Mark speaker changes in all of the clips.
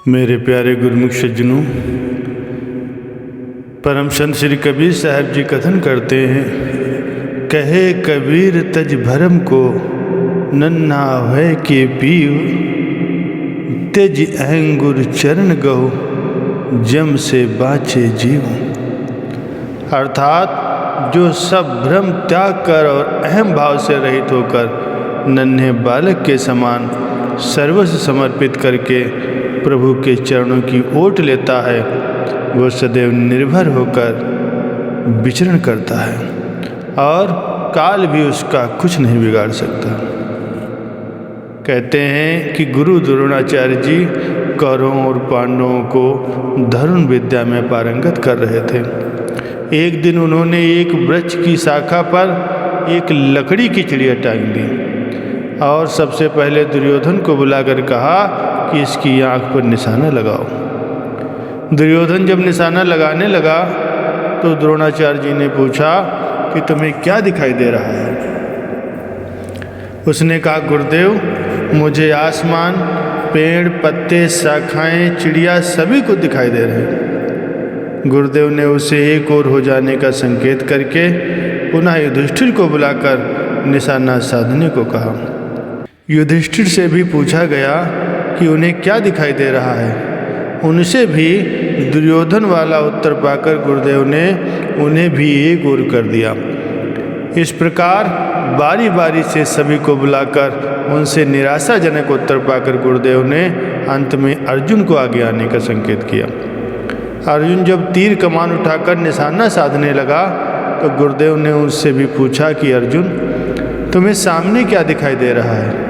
Speaker 1: मेरे प्यारे गुरुमुख सज्जनों, परम संत श्री कबीर साहब जी कथन करते हैं, कहे कबीर तज भरम को नन्हा है के पीव, तेज अहंगुर चरण गहो जम से बाँचे जीव। अर्थात जो सब भ्रम त्याग कर और अहम भाव से रहित होकर नन्हे बालक के समान सर्वस्व समर्पित करके प्रभु के चरणों की ओट लेता है, वो सदैव निर्भर होकर विचरण करता है और काल भी उसका कुछ नहीं बिगाड़ सकता। कहते हैं कि गुरु द्रोणाचार्य जी कौरवों और पांडवों को धनुर्विद्या विद्या में पारंगत कर रहे थे। एक दिन उन्होंने एक वृक्ष की शाखा पर एक लकड़ी की चिड़िया टांग दी और सबसे पहले दुर्योधन को बुलाकर कहा कि इसकी आँख पर निशाना लगाओ। दुर्योधन जब निशाना लगाने लगा तो द्रोणाचार्य जी ने पूछा कि तुम्हें क्या दिखाई दे रहा है। उसने कहा, गुरुदेव मुझे आसमान, पेड़, पत्ते, शाखाएं, चिड़िया सभी कुछ दिखाई दे रहे हैं। गुरुदेव ने उसे एक ओर हो जाने का संकेत करके पुनः युधिष्ठिर को बुलाकर निशाना साधने को कहा। युधिष्ठिर से भी पूछा गया कि उन्हें क्या दिखाई दे रहा है। उनसे भी दुर्योधन वाला उत्तर पाकर गुरुदेव ने उन्हें भी एक ओर कर दिया। इस प्रकार बारी बारी से सभी को बुलाकर उनसे निराशाजनक उत्तर पाकर गुरुदेव ने अंत में अर्जुन को आगे आने का संकेत किया। अर्जुन जब तीर कमान उठाकर निशाना साधने लगा तो गुरुदेव ने उससे भी पूछा कि अर्जुन तुम्हें सामने क्या दिखाई दे रहा है।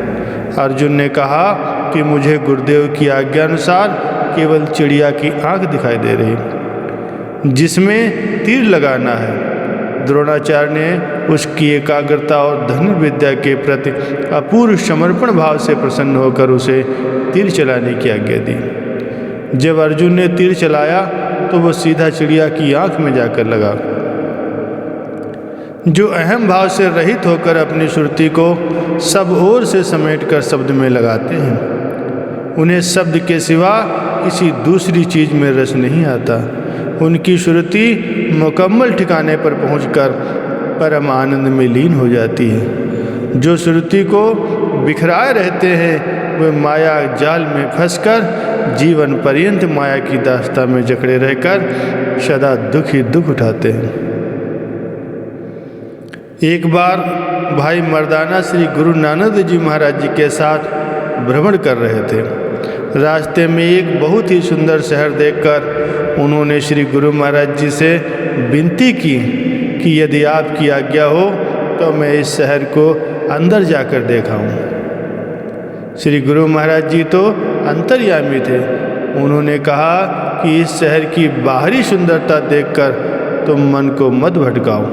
Speaker 1: अर्जुन ने कहा कि मुझे गुरुदेव की आज्ञा अनुसार केवल चिड़िया की आँख दिखाई दे रही जिसमें तीर लगाना है। द्रोणाचार्य ने उसकी एकाग्रता और धनुर्विद्या के प्रति अपूर्व समर्पण भाव से प्रसन्न होकर उसे तीर चलाने की आज्ञा दी। जब अर्जुन ने तीर चलाया तो वो सीधा चिड़िया की आँख में जाकर लगा। जो अहम भाव से रहित होकर अपनी श्रुति को सब ओर से समेटकर शब्द में लगाते हैं, उन्हें शब्द के सिवा किसी दूसरी चीज़ में रस नहीं आता। उनकी श्रुति मुकम्मल ठिकाने पर पहुंचकर परम आनंद में लीन हो जाती है। जो श्रुति को बिखराए रहते हैं वे माया जाल में फंसकर जीवन पर्यंत माया की दास्ता में जकड़े रहकर सदा दुख ही दुख उठाते हैं। एक बार भाई मर्दाना श्री गुरु नानक जी महाराज जी के साथ भ्रमण कर रहे थे। रास्ते में एक बहुत ही सुंदर शहर देखकर उन्होंने श्री गुरु महाराज जी से विनती की कि यदि आपकी आज्ञा हो तो मैं इस शहर को अंदर जाकर देखाऊं। श्री गुरु महाराज जी तो अंतर्यामी थे। उन्होंने कहा कि इस शहर की बाहरी सुंदरता देखकर तुम मन को मत भटकाओ,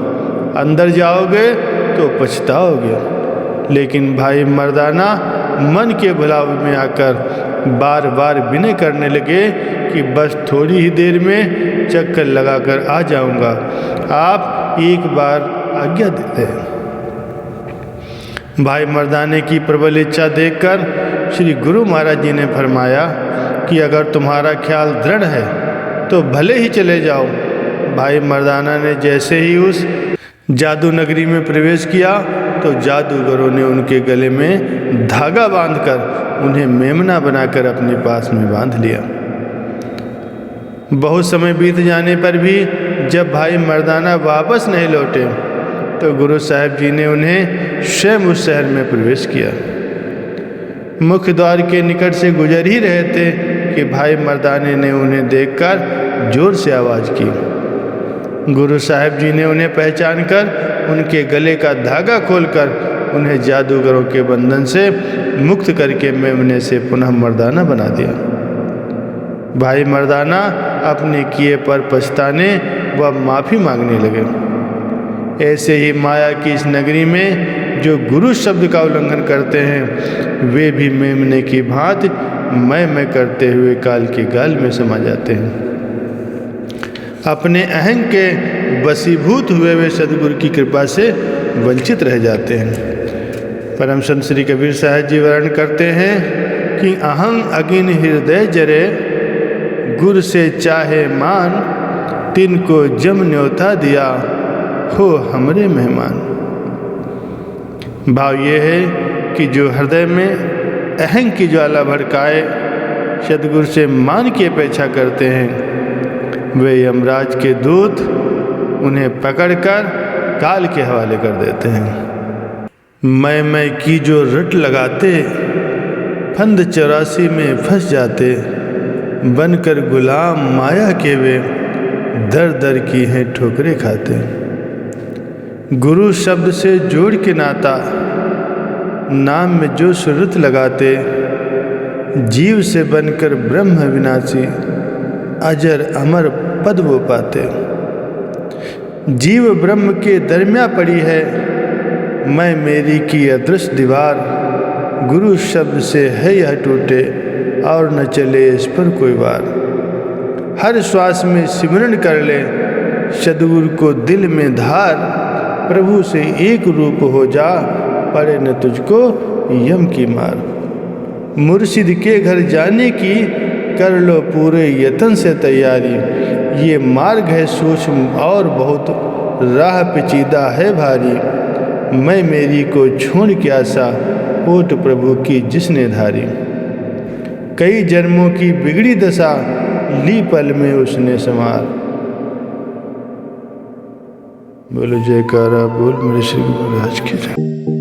Speaker 1: अंदर जाओगे तो पछताओगे। लेकिन भाई मर्दाना मन के भुलाव में आकर बार बार विनय करने लगे कि बस थोड़ी ही देर में चक्कर लगाकर आ जाऊंगा, आप एक बार आज्ञा देते हैं। भाई मर्दाने की प्रबल इच्छा देखकर श्री गुरु महाराज जी ने फरमाया कि अगर तुम्हारा ख्याल दृढ़ है तो भले ही चले जाओ। भाई मर्दाना ने जैसे ही उस जादू नगरी में प्रवेश किया तो जादूगरों ने उनके गले में धागा बांधकर उन्हें मेमना बनाकर अपने पास में बांध लिया। बहुत समय बीत जाने पर भी जब भाई मर्दाना वापस नहीं लौटे तो गुरु साहब जी ने उन्हें स्वयं उस शहर में प्रवेश किया। मुख्य द्वार के निकट से गुजर ही रहे थे कि भाई मर्दाने ने उन्हें देखकर जोर से आवाज़ की। गुरु साहब जी ने उन्हें पहचान कर उनके गले का धागा खोलकर उन्हें जादूगरों के बंधन से मुक्त करके मेमने से पुनः मर्दाना बना दिया। भाई मर्दाना अपने किए पर पछताने व माफ़ी मांगने लगे। ऐसे ही माया की इस नगरी में जो गुरु शब्द का उल्लंघन करते हैं वे भी मेमने की भांति मैं करते हुए काल के गाल में समा जाते हैं। अपने अहंग के वशीभूत हुए वे सदगुरु की कृपा से वंचित रह जाते हैं। परम संत श्री कबीर साहब जी वर्णन करते हैं कि अहं अगिन हृदय जरे गुर से चाहे मान, तिनको जम न्योता दिया, हो हमरे मेहमान। भाव ये है कि जो हृदय में अहंग की ज्वाला भड़काए, सद्गुरु से मान की अपेक्षा करते हैं, वे यमराज के दूत उन्हें पकड़कर काल के हवाले कर देते हैं। मैं की जो रट लगाते, फंद 84 में फंस जाते, बनकर गुलाम माया के वे दर दर की हैं ठोकरे खाते। गुरु शब्द से जोड़ के नाता, नाम में जो सुरत लगाते, जीव से बनकर ब्रह्म विनाशी, अजर अमर पद वो पाते। जीव ब्रह्म के दरमिया पड़ी है, मैं मेरी की अदृश्य दीवार, गुरु शब्द से है यह टूटे, और न चले इस पर कोई वार। हर श्वास में सिमरन कर ले, सद्गुरु को दिल में धार, प्रभु से एक रूप हो जा, पड़े न तुझको यम की मार। मुर्शिद के घर जाने की कर लो पूरे यतन से तैयारी, ये मार्ग है सूक्ष्म और बहुत, राह पेचीदा है भारी। मैं मेरी को छोड़ के आशा, ओट प्रभु की जिसने धारी। कई जन्मों की बिगड़ी दशा, ली पल में उसने संवार। बोलो जयकारा बोल मेरे श्री गुरु महाराज की जय।